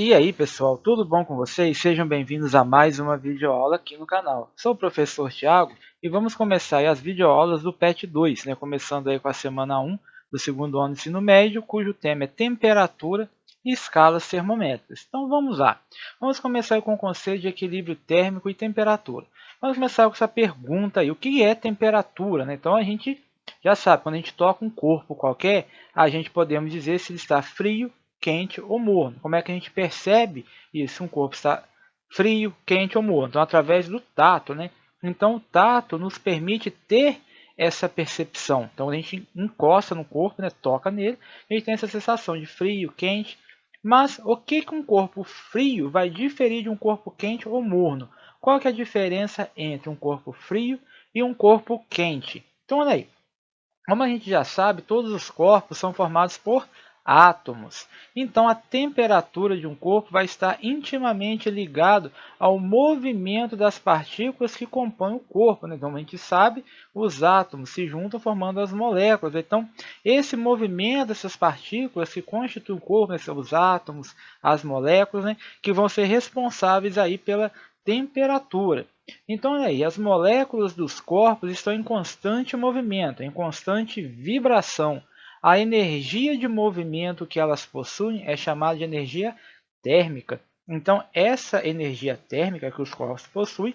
E aí pessoal, tudo bom com vocês? Sejam bem-vindos a mais uma videoaula aqui no canal. Sou o professor Tiago e vamos começar aí as videoaulas do PET 2, começando aí com a semana 1 do segundo ano do ensino médio, cujo tema é temperatura e escalas termométricas. Então vamos lá. Vamos começar com o conceito de equilíbrio térmico e temperatura. Vamos começar com essa pergunta aí, o que é temperatura? Então a gente já sabe, quando a gente toca um corpo qualquer, a gente podemos dizer se ele está frio, quente ou morno. Como é que a gente percebe isso? Um corpo está frio, quente ou morno? Então, através do tato, Então, o tato nos permite ter essa percepção. Então, a gente encosta no corpo, toca nele, a gente tem essa sensação de frio, quente. Mas o que um corpo frio vai diferir de um corpo quente ou morno? Qual que é a diferença entre um corpo frio e um corpo quente? Então, olha aí. Como a gente já sabe, todos os corpos são formados por átomos. Então, a temperatura de um corpo vai estar intimamente ligado ao movimento das partículas que compõem o corpo. Então, a gente sabe, os átomos se juntam formando as moléculas. Então, esse movimento dessas partículas que constituem o corpo, são os átomos, as moléculas, que vão ser responsáveis aí pela temperatura. Então, olha aí, as moléculas dos corpos estão em constante movimento, em constante vibração. A energia de movimento que elas possuem é chamada de energia térmica. Então, essa energia térmica que os corpos possuem,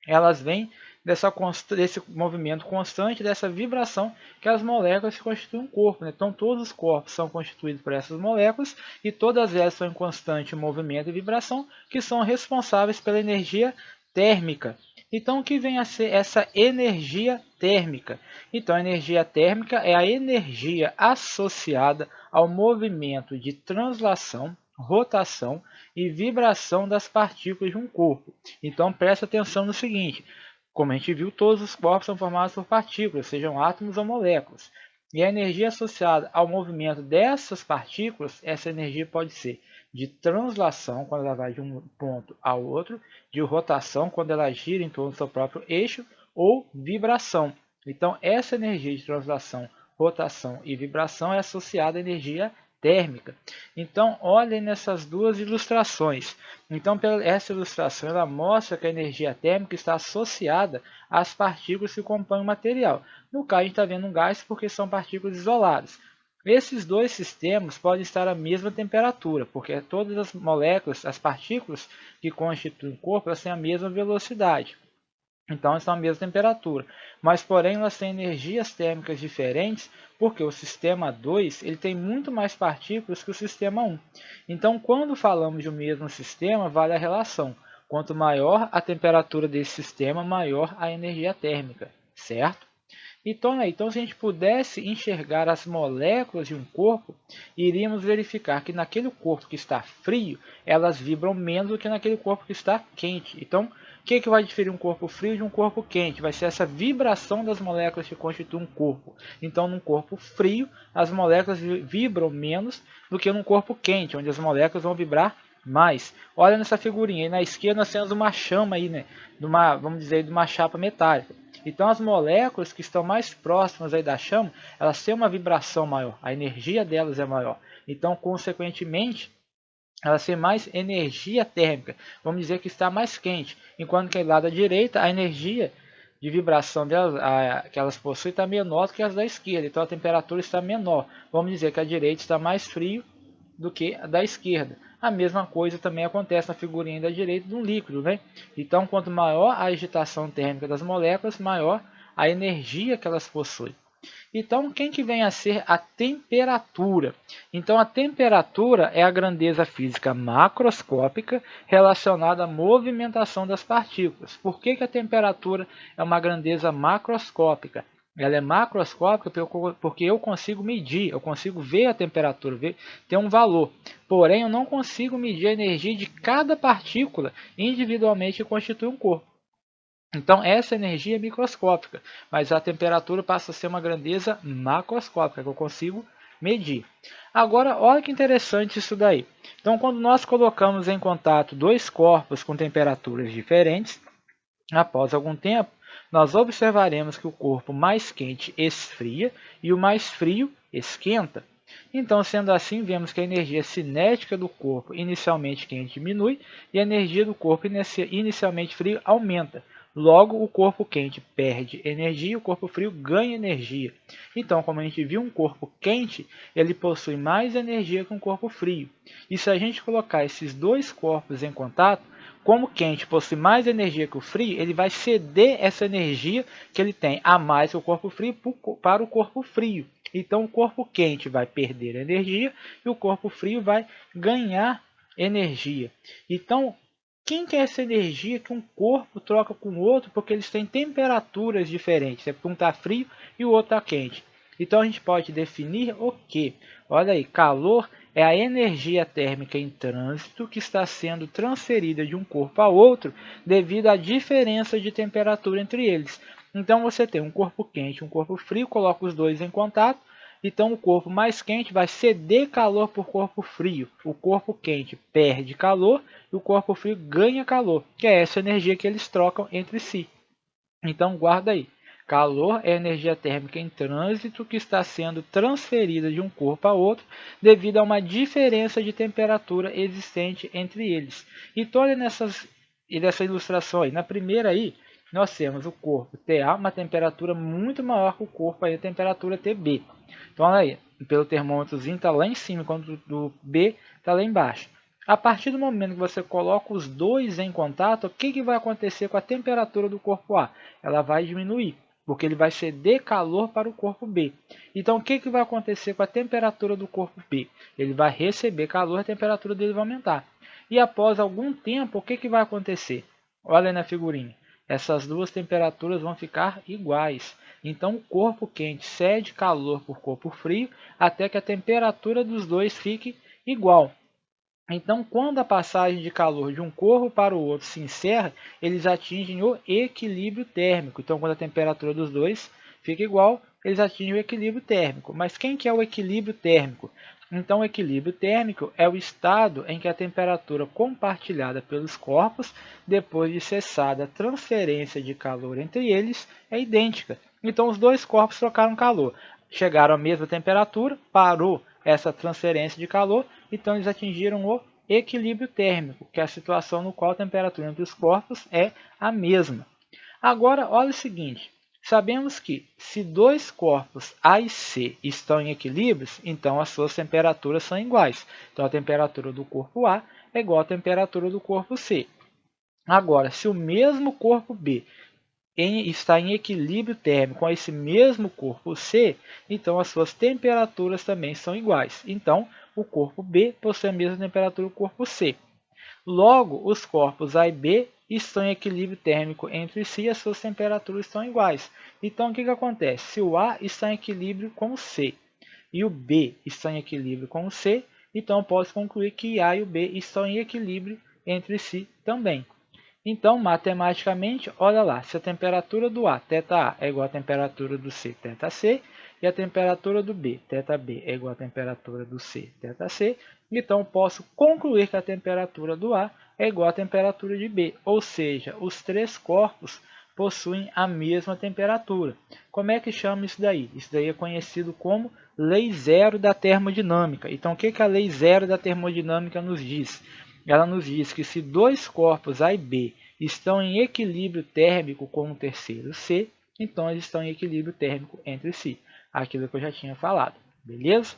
elas vêm desse movimento constante, dessa vibração que as moléculas constituem um corpo. Então, todos os corpos são constituídos por essas moléculas e todas elas são em constante movimento e vibração, que são responsáveis pela energia térmica. Então, o que vem a ser essa energia térmica? Então, a energia térmica é a energia associada ao movimento de translação, rotação e vibração das partículas de um corpo. Então, preste atenção no seguinte: como a gente viu, todos os corpos são formados por partículas, sejam átomos ou moléculas. E a energia associada ao movimento dessas partículas, essa energia pode ser de translação, quando ela vai de um ponto ao outro, de rotação, quando ela gira em torno do seu próprio eixo, ou vibração. Então, essa energia de translação, rotação e vibração é associada à energia térmica. Então, olhem nessas duas ilustrações. Então, essa ilustração ela mostra que a energia térmica está associada às partículas que compõem o material. No caso, a gente está vendo um gás porque são partículas isoladas. Esses dois sistemas podem estar à mesma temperatura, porque todas as moléculas, as partículas que constituem o corpo, elas têm a mesma velocidade. Então, elas estão à mesma temperatura. Mas, porém, elas têm energias térmicas diferentes, porque o sistema 2 ele tem muito mais partículas que o sistema 1. Então, quando falamos de um mesmo sistema, vale a relação. Quanto maior a temperatura desse sistema, maior a energia térmica, certo? Então, se a gente pudesse enxergar as moléculas de um corpo, iríamos verificar que naquele corpo que está frio, elas vibram menos do que naquele corpo que está quente. Então, o que vai diferir um corpo frio de um corpo quente? Vai ser essa vibração das moléculas que constituem um corpo. Então, num corpo frio, as moléculas vibram menos do que num corpo quente, onde as moléculas vão vibrar mais. Olha nessa figurinha, aí na esquerda nós temos uma chama aí, vamos dizer, de uma chapa metálica. Então, as moléculas que estão mais próximas aí da chama, elas têm uma vibração maior, a energia delas é maior. Então, consequentemente, elas têm mais energia térmica. Vamos dizer que está mais quente. Enquanto que lá da direita, a energia de vibração delas, que elas possuem está menor do que as da esquerda. Então, a temperatura está menor. Vamos dizer que a direita está mais frio do que a da esquerda. A mesma coisa também acontece na figurinha da direita do líquido, Então, quanto maior a agitação térmica das moléculas, maior a energia que elas possuem. Então, quem que vem a ser a temperatura? Então, a temperatura é a grandeza física macroscópica relacionada à movimentação das partículas. Por que a temperatura é uma grandeza macroscópica? Ela é macroscópica porque eu consigo medir, eu consigo ver a temperatura, ter um valor. Porém, eu não consigo medir a energia de cada partícula individualmente que constitui um corpo. Então, essa energia é microscópica, mas a temperatura passa a ser uma grandeza macroscópica, que eu consigo medir. Agora, olha que interessante isso daí. Então, quando nós colocamos em contato dois corpos com temperaturas diferentes, após algum tempo, nós observaremos que o corpo mais quente esfria e o mais frio esquenta. Então, sendo assim, vemos que a energia cinética do corpo inicialmente quente diminui e a energia do corpo inicialmente frio aumenta. Logo, o corpo quente perde energia e o corpo frio ganha energia. Então, como a gente viu, um corpo quente ele possui mais energia que um corpo frio. E se a gente colocar esses dois corpos em contato, como o quente possui mais energia que o frio, ele vai ceder essa energia que ele tem a mais que o corpo frio para o corpo frio. Então, o corpo quente vai perder energia e o corpo frio vai ganhar energia. Então, quem que é essa energia que um corpo troca com o outro porque eles têm temperaturas diferentes? Um está frio e o outro está quente. Então, a gente pode definir o que? Olha aí, calor é a energia térmica em trânsito que está sendo transferida de um corpo a outro devido à diferença de temperatura entre eles. Então você tem um corpo quente e um corpo frio, coloca os dois em contato, então o corpo mais quente vai ceder calor para o corpo frio. O corpo quente perde calor e o corpo frio ganha calor, que é essa energia que eles trocam entre si. Então guarda aí. Calor é energia térmica em trânsito que está sendo transferida de um corpo a outro devido a uma diferença de temperatura existente entre eles. Então olha nessa ilustração aí. Na primeira aí, nós temos o corpo TA, uma temperatura muito maior que o corpo aí, a temperatura TB. Então olha aí, pelo termômetrozinho está lá em cima, enquanto o do B está lá embaixo. A partir do momento que você coloca os dois em contato, o que vai acontecer com a temperatura do corpo A? Ela vai diminuir, porque ele vai ceder calor para o corpo B. Então, o que vai acontecer com a temperatura do corpo B? Ele vai receber calor, a temperatura dele vai aumentar. E após algum tempo, o que vai acontecer? Olha aí na figurinha. Essas duas temperaturas vão ficar iguais. Então, o corpo quente cede calor por corpo frio até que a temperatura dos dois fique igual. Então, quando a passagem de calor de um corpo para o outro se encerra, eles atingem o equilíbrio térmico. Então, quando a temperatura dos dois fica igual, eles atingem o equilíbrio térmico. Mas quem que é o equilíbrio térmico? Então, o equilíbrio térmico é o estado em que a temperatura compartilhada pelos corpos, depois de cessada a transferência de calor entre eles, é idêntica. Então, os dois corpos trocaram calor, chegaram à mesma temperatura, parou essa transferência de calor, então eles atingiram o equilíbrio térmico, que é a situação no qual a temperatura entre os corpos é a mesma. Agora, olha o seguinte, sabemos que se dois corpos A e C estão em equilíbrio, então as suas temperaturas são iguais. Então a temperatura do corpo A é igual à temperatura do corpo C. Agora, se o mesmo corpo B está em equilíbrio térmico com esse mesmo corpo C, então as suas temperaturas também são iguais. Então, o corpo B possui a mesma temperatura do corpo C. Logo, os corpos A e B estão em equilíbrio térmico entre si e as suas temperaturas são iguais. Então, o que acontece? Se o A está em equilíbrio com o C e o B está em equilíbrio com o C, então posso concluir que A e o B estão em equilíbrio entre si também. Então, matematicamente, olha lá, se a temperatura do A, θA, é igual à temperatura do C, θC, e a temperatura do B, θB, é igual à temperatura do C, θC, então posso concluir que a temperatura do A é igual à temperatura de B, ou seja, os três corpos possuem a mesma temperatura. Como é que chama isso daí? Isso daí é conhecido como lei zero da termodinâmica. Então, o que a lei zero da termodinâmica nos diz? Ela nos diz que se dois corpos A e B estão em equilíbrio térmico com o terceiro C, então eles estão em equilíbrio térmico entre si. Aquilo que eu já tinha falado, beleza?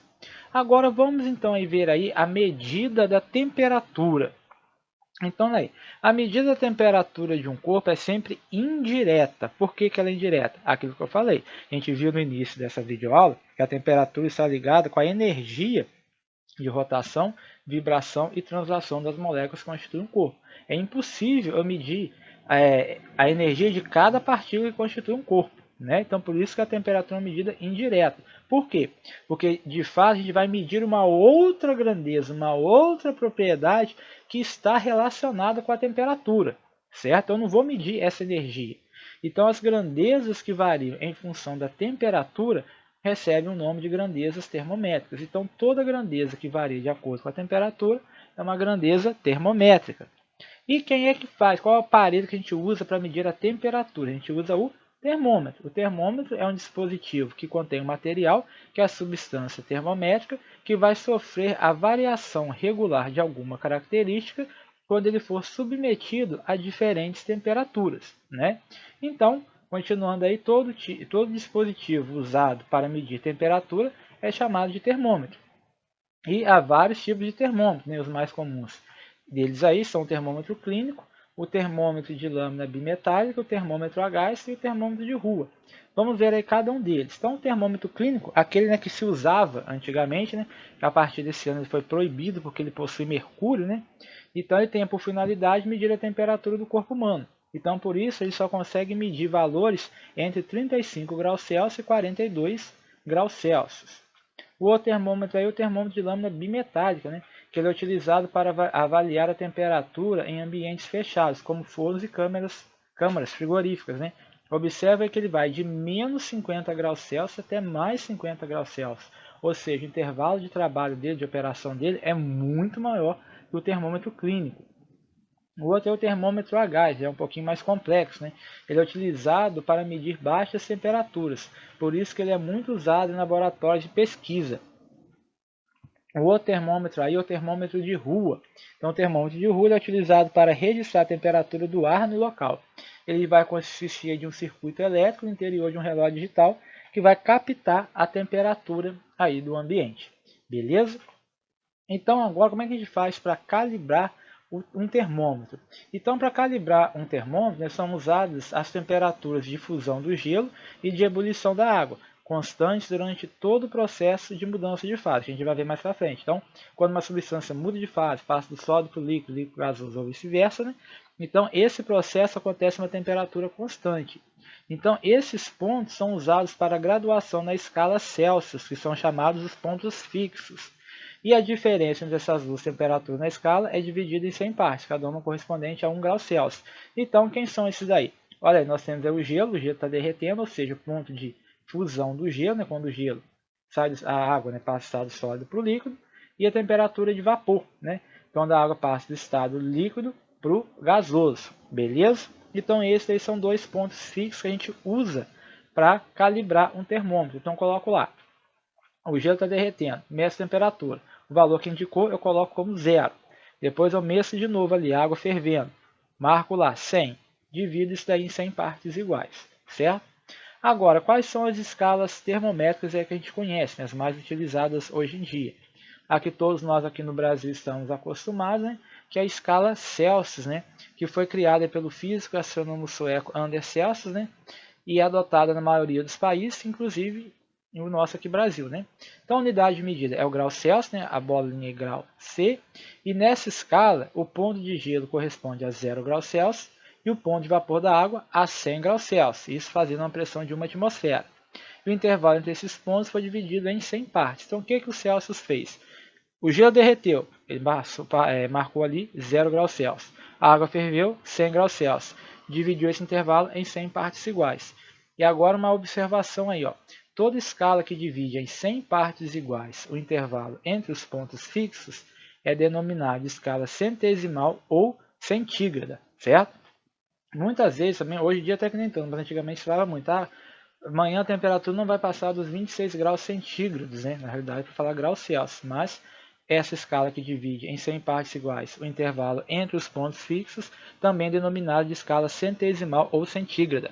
Agora vamos então ver aí a medida da temperatura. Então, aí, a medida da temperatura de um corpo é sempre indireta. Por que ela é indireta? Aquilo que eu falei. A gente viu no início dessa videoaula que a temperatura está ligada com a energia de rotação, vibração e translação das moléculas que constituem um corpo. É impossível eu medir a energia de cada partícula que constitui um corpo. Né? Então, por isso que a temperatura é uma medida indireta. Por quê? Porque, de fato, a gente vai medir uma outra grandeza, uma outra propriedade que está relacionada com a temperatura. Certo? Eu não vou medir essa energia. Então, as grandezas que variam em função da temperatura recebem o nome de grandezas termométricas. Então, toda grandeza que varia de acordo com a temperatura é uma grandeza termométrica. E quem é que faz? Qual é o aparelho que a gente usa para medir a temperatura? A gente usa o termômetro. O termômetro é um dispositivo que contém um material, que é a substância termométrica, que vai sofrer a variação regular de alguma característica quando ele for submetido a diferentes temperaturas, né? Então, continuando aí, todo dispositivo usado para medir temperatura é chamado de termômetro. E há vários tipos de termômetro, né? Os mais comuns deles aí são o termômetro clínico, o termômetro de lâmina bimetálica, o termômetro a gás e o termômetro de rua. Vamos ver aí cada um deles. Então, o termômetro clínico, aquele, né, que se usava antigamente, né, que a partir desse ano ele foi proibido porque ele possui mercúrio, né? Então, ele tem por finalidade medir a temperatura do corpo humano. Então, por isso, ele só consegue medir valores entre 35 graus Celsius e 42 graus Celsius. O outro termômetro é o termômetro de lâmina bimetálica, né? Que ele é utilizado para avaliar a temperatura em ambientes fechados, como fornos e câmaras frigoríficas, né? Observe que ele vai de menos 50 graus Celsius até mais 50 graus Celsius. Ou seja, o intervalo de trabalho dele, de operação dele, é muito maior que o termômetro clínico. O outro é o termômetro a gás, é um pouquinho mais complexo, né? Ele é utilizado para medir baixas temperaturas, por isso que ele é muito usado em laboratórios de pesquisa. O outro termômetro aí é o termômetro de rua. Então, o termômetro de rua é utilizado para registrar a temperatura do ar no local. Ele vai consistir de um circuito elétrico no interior de um relógio digital que vai captar a temperatura aí do ambiente. Beleza? Então, agora, como é que a gente faz para calibrar um termômetro? Então, para calibrar um termômetro, né, são usadas as temperaturas de fusão do gelo e de ebulição da água, constantes durante todo o processo de mudança de fase, que a gente vai ver mais para frente. Então, quando uma substância muda de fase, passa do sólido para o líquido, líquido para gasoso ou vice-versa, né? Então, esse processo acontece a uma temperatura constante. Então, esses pontos são usados para a graduação na escala Celsius, que são chamados os pontos fixos. E a diferença entre essas duas temperaturas na escala é dividida em 100 partes, cada uma correspondente a 1 grau Celsius. Então, quem são esses aí? Olha aí, nós temos o gelo está derretendo, ou seja, o ponto de fusão do gelo, né, quando o gelo sai, a água, né, passa do estado sólido para o líquido, e a temperatura de vapor, né, quando a água passa do estado líquido para o gasoso, beleza? Então, esses aí são dois pontos fixos que a gente usa para calibrar um termômetro. Então, coloco lá. O gelo está derretendo, meço a temperatura. O valor que indicou eu coloco como 0. Depois eu meço de novo ali, a água fervendo. Marco lá 100. Divido isso daí em 100 partes iguais, certo? Agora, quais são as escalas termométricas que a gente conhece, né, as mais utilizadas hoje em dia? A que todos nós aqui no Brasil estamos acostumados, né, que é a escala Celsius, né, que foi criada pelo físico e astrônomo sueco Anders Celsius, né, e adotada na maioria dos países, inclusive o nosso aqui Brasil, né? Então a unidade de medida é o grau Celsius, né? A bolinha é grau C, e nessa escala o ponto de gelo corresponde a 0 graus Celsius e o ponto de vapor da água a 100 graus Celsius, isso fazendo uma pressão de 1 atmosfera. E o intervalo entre esses pontos foi dividido em 100 partes. Então o que o Celsius fez? O gelo derreteu, ele marcou ali 0 graus Celsius. A água ferveu, 100 graus Celsius. Dividiu esse intervalo em 100 partes iguais. E agora uma observação aí, ó. Toda escala que divide em 100 partes iguais o intervalo entre os pontos fixos é denominada escala centesimal ou centígrada, certo? Muitas vezes também, hoje em dia até que nem tanto, mas antigamente se falava muito, amanhã a temperatura não vai passar dos 26 graus centígrados, né? Na realidade, para falar graus Celsius, mas essa escala que divide em 100 partes iguais o intervalo entre os pontos fixos, também é denominada de escala centesimal ou centígrada.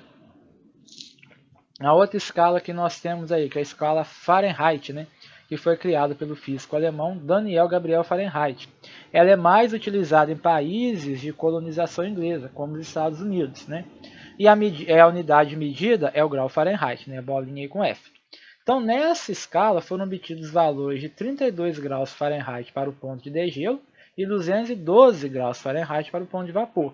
A outra escala que nós temos aí, que é a escala Fahrenheit, né, que foi criada pelo físico alemão Daniel Gabriel Fahrenheit. Ela é mais utilizada em países de colonização inglesa, como os Estados Unidos, né? E a unidade de medida é o grau Fahrenheit, né, bolinha aí com F. Então, nessa escala foram obtidos valores de 32 graus Fahrenheit para o ponto de degelo e 212 graus Fahrenheit para o ponto de vapor.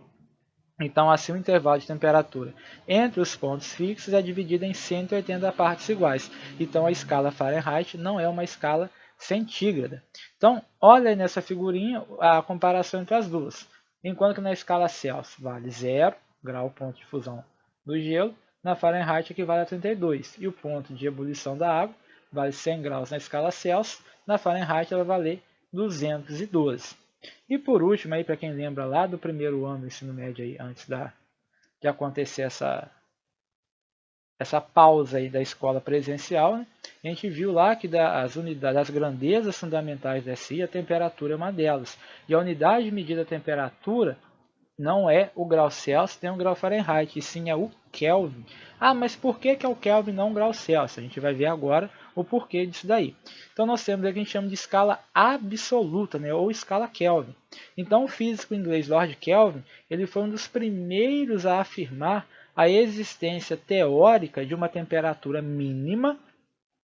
Então, assim, o intervalo de temperatura entre os pontos fixos é dividido em 180 partes iguais. Então, a escala Fahrenheit não é uma escala centígrada. Então, olha aí nessa figurinha a comparação entre as duas. Enquanto que na escala Celsius vale 0 grau, ponto de fusão do gelo, na Fahrenheit equivale a 32. E o ponto de ebulição da água vale 100 graus na escala Celsius, na Fahrenheit ela vai valer 212. E por último, para quem lembra lá do primeiro ano do ensino médio, aí, antes de acontecer essa pausa aí da escola presencial, né? A gente viu lá que das unidades, das grandezas fundamentais da SI, a temperatura é uma delas. E a unidade de medida da temperatura não é o grau Celsius, nem o grau Fahrenheit, e sim é o Kelvin. Ah, mas por que é o Kelvin não o grau Celsius? A gente vai ver agora o porquê disso daí. Então nós temos o que a gente chama de escala absoluta, né, ou escala Kelvin. Então o físico inglês Lord Kelvin, ele foi um dos primeiros a afirmar a existência teórica de uma temperatura mínima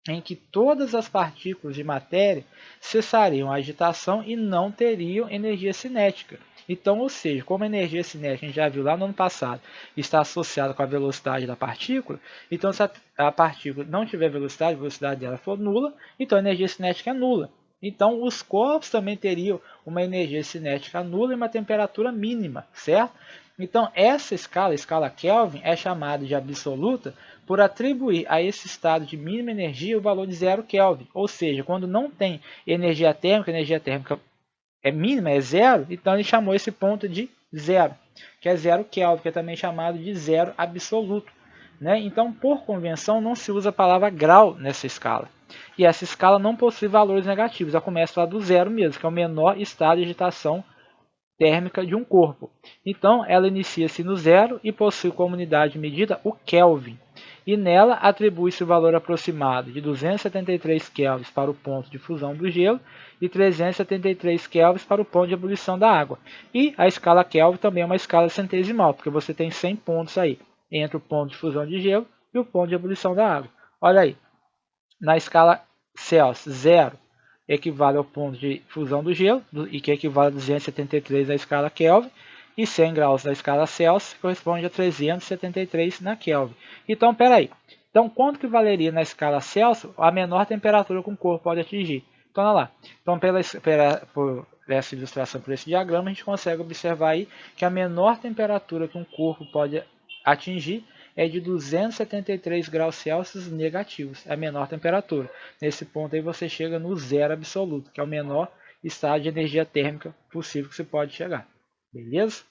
em que todas as partículas de matéria cessariam a agitação e não teriam energia cinética. Então, ou seja, como a energia cinética, a gente já viu lá no ano passado, está associada com a velocidade da partícula, então se a partícula não tiver velocidade, a velocidade dela for nula, então a energia cinética é nula. Então, os corpos também teriam uma energia cinética nula e uma temperatura mínima, certo? Então, essa escala, a escala Kelvin, é chamada de absoluta por atribuir a esse estado de mínima energia o valor de 0 Kelvin. Ou seja, quando não tem energia térmica é mínima, é zero, então ele chamou esse ponto de zero, que é 0 Kelvin, que é também chamado de zero absoluto. Né? Então, por convenção, não se usa a palavra grau nessa escala. E essa escala não possui valores negativos, ela começa lá do zero mesmo, que é o menor estado de agitação térmica de um corpo. Então, ela inicia-se no zero e possui como unidade de medida o Kelvin. E nela atribui-se o valor aproximado de 273 kelvins para o ponto de fusão do gelo e 373 kelvins para o ponto de ebulição da água. E a escala Kelvin também é uma escala centesimal, porque você tem 100 pontos aí entre o ponto de fusão de gelo e o ponto de ebulição da água. Olha aí, na escala Celsius, 0 equivale ao ponto de fusão do gelo, e que equivale a 273 na escala Kelvin, e 100 graus na escala Celsius corresponde a 373 na Kelvin. Então, peraí. Então, quanto que valeria na escala Celsius a menor temperatura que um corpo pode atingir? Então, olha lá. Então, por essa ilustração, por esse diagrama, a gente consegue observar aí que a menor temperatura que um corpo pode atingir é de 273 graus Celsius negativos, é a menor temperatura. Nesse ponto aí você chega no zero absoluto, que é o menor estado de energia térmica possível que você pode chegar. Beleza?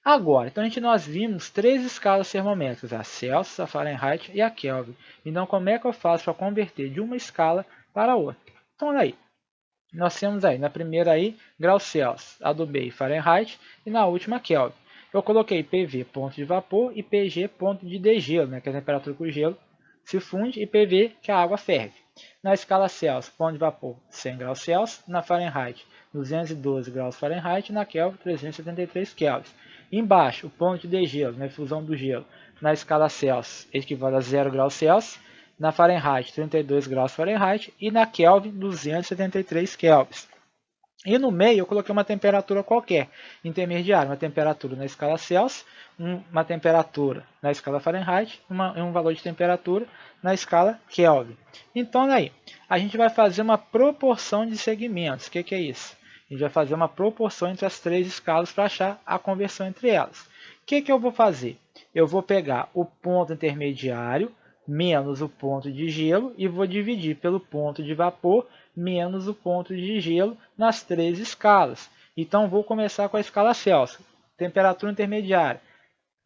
Agora, então nós vimos três escalas termométricas, a Celsius, a Fahrenheit e a Kelvin. Então como é que eu faço para converter de uma escala para a outra? Então olha aí, nós temos aí na primeira aí graus Celsius, a do meio Fahrenheit e na última Kelvin. Eu coloquei PV ponto de vapor e PG ponto de degelo, né, que é a temperatura que o gelo se funde, e PV que a água ferve. Na escala Celsius, ponto de vapor 100 graus Celsius, na Fahrenheit 212 graus Fahrenheit e na Kelvin 373 Kelvin. Embaixo, o ponto de degelo, né, fusão do gelo, na escala Celsius equivale a 0 graus Celsius, na Fahrenheit 32 graus Fahrenheit e na Kelvin 273 kelvins. E no meio eu coloquei uma temperatura qualquer, intermediária, uma temperatura na escala Celsius, uma temperatura na escala Fahrenheit e um valor de temperatura na escala Kelvin. Então aí, a gente vai fazer uma proporção de segmentos. O que é isso? A gente vai fazer uma proporção entre as três escalas para achar a conversão entre elas. O que eu vou fazer? Eu vou pegar o ponto intermediário menos o ponto de gelo e vou dividir pelo ponto de vapor menos o ponto de gelo nas três escalas. Então, vou começar com a escala Celsius. Temperatura intermediária,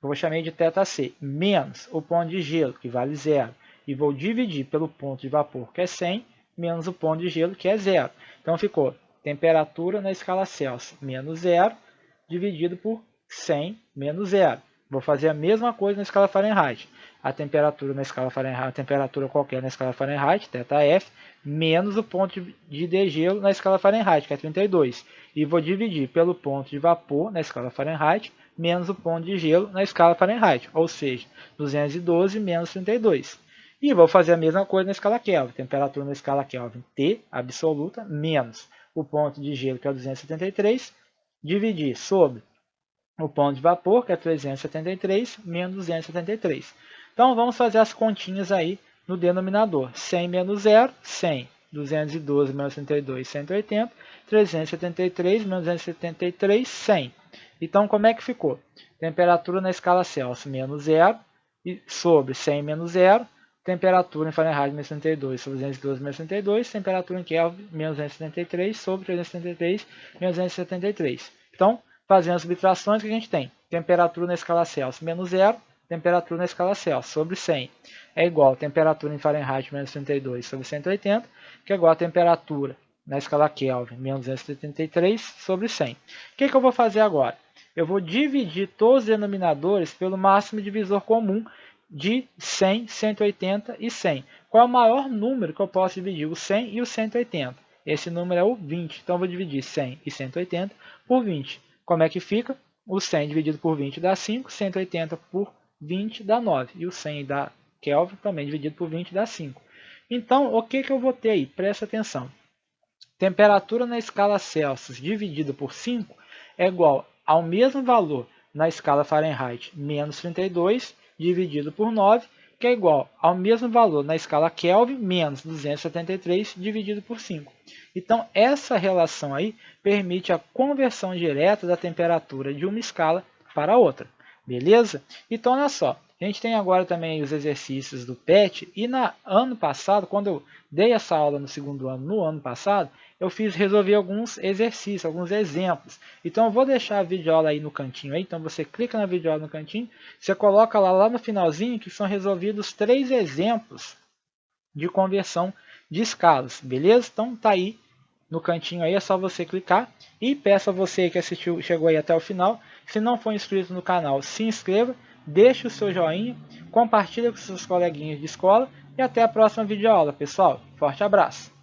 eu vou chamar de θC, menos o ponto de gelo, que vale 0. E vou dividir pelo ponto de vapor, que é 100, menos o ponto de gelo, que é 0. Então, ficou temperatura na escala Celsius menos 0, dividido por 100 menos 0. Vou fazer a mesma coisa na escala Fahrenheit. A temperatura na escala Fahrenheit, a temperatura qualquer na escala Fahrenheit, θF, menos o ponto de degelo na escala Fahrenheit, que é 32. E vou dividir pelo ponto de vapor na escala Fahrenheit, menos o ponto de gelo na escala Fahrenheit, ou seja, 212 menos 32. E vou fazer a mesma coisa na escala Kelvin. Temperatura na escala Kelvin, T absoluta, menos o ponto de gelo, que é 273, dividir sobre o ponto de vapor, que é 373, menos 273. Então, vamos fazer as continhas aí no denominador. 100 menos 0, 100. 212 menos 32, 180. 373 menos 273, 100. Então, como é que ficou? Temperatura na escala Celsius menos 0 sobre 100 menos 0. Temperatura em Fahrenheit menos 62 sobre 212 menos 62. Temperatura em Kelvin menos 273 sobre 373 menos 273. Então, fazendo as subtrações, que a gente tem? Temperatura na escala Celsius menos 0 temperatura na escala Celsius sobre 100 é igual a temperatura em Fahrenheit menos 32 sobre 180, que é igual a temperatura na escala Kelvin menos 273 sobre 100. O que eu vou fazer agora? Eu vou dividir todos os denominadores pelo máximo divisor comum de 100, 180 e 100. Qual é o maior número que eu posso dividir? O 100 e o 180. Esse número é o 20. Então, eu vou dividir 100 e 180 por 20. Como é que fica? O 100 dividido por 20 dá 5, 180 por 20 dá 9. E o 100 da Kelvin também dividido por 20 dá 5. Então, o que eu vou ter aí? Presta atenção. Temperatura na escala Celsius dividido por 5 é igual ao mesmo valor na escala Fahrenheit menos 32 dividido por 9, que é igual ao mesmo valor na escala Kelvin menos 273 dividido por 5. Então, essa relação aí permite a conversão direta da temperatura de uma escala para outra. Beleza? Então, olha só. A gente tem agora também os exercícios do PET. E no ano passado, quando eu dei essa aula no segundo ano, no ano passado, eu resolvi alguns exercícios, alguns exemplos. Então, eu vou deixar a videoaula aí no cantinho. Aí. Então, você clica na videoaula no cantinho, você coloca lá no finalzinho que são resolvidos 3 exemplos de conversão de escalas. Beleza? Então, tá aí no cantinho aí, é só você clicar. E peço a você que assistiu, chegou aí até o final, se não for inscrito no canal, se inscreva, deixe o seu joinha, compartilhe com seus coleguinhas de escola e até a próxima videoaula, pessoal. Forte abraço!